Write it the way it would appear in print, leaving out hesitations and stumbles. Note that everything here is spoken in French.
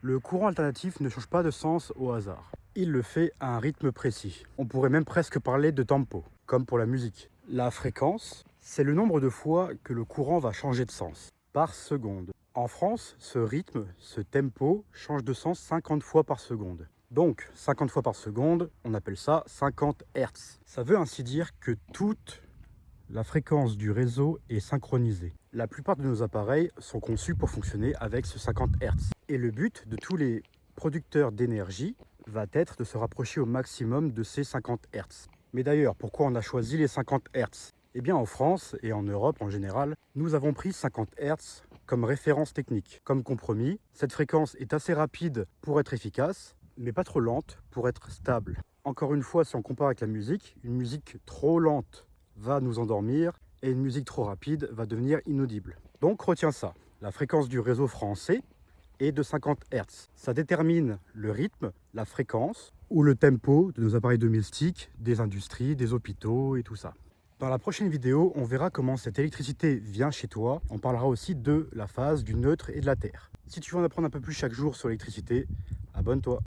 Le courant alternatif ne change pas de sens au hasard. Il le fait à un rythme précis. On pourrait même presque parler de tempo, comme pour la musique. La fréquence, c'est le nombre de fois que le courant va changer de sens, par seconde. En France, ce rythme, ce tempo, change de sens 50 fois par seconde. Donc, 50 fois par seconde, on appelle ça 50 Hz. Ça veut ainsi dire que toute la fréquence du réseau est synchronisée. La plupart de nos appareils sont conçus pour fonctionner avec ce 50 Hz. Et le but de tous les producteurs d'énergie va être de se rapprocher au maximum de ces 50 Hz. Mais d'ailleurs, pourquoi on a choisi les 50 Hz? Eh bien en France et en Europe en général, nous avons pris 50 Hz comme référence technique. Comme compromis, cette fréquence est assez rapide pour être efficace, mais pas trop lente pour être stable. Encore une fois, si on compare avec la musique, une musique trop lente va nous endormir et une musique trop rapide va devenir inaudible. Donc retiens ça, la fréquence du réseau français est de 50 Hz. Ça détermine le rythme, la fréquence ou le tempo de nos appareils domestiques, des industries, des hôpitaux et tout ça. Dans la prochaine vidéo, on verra comment cette électricité vient chez toi. On parlera aussi de la phase, du neutre et de la Terre. Si tu veux en apprendre un peu plus chaque jour sur l'électricité, abonne-toi.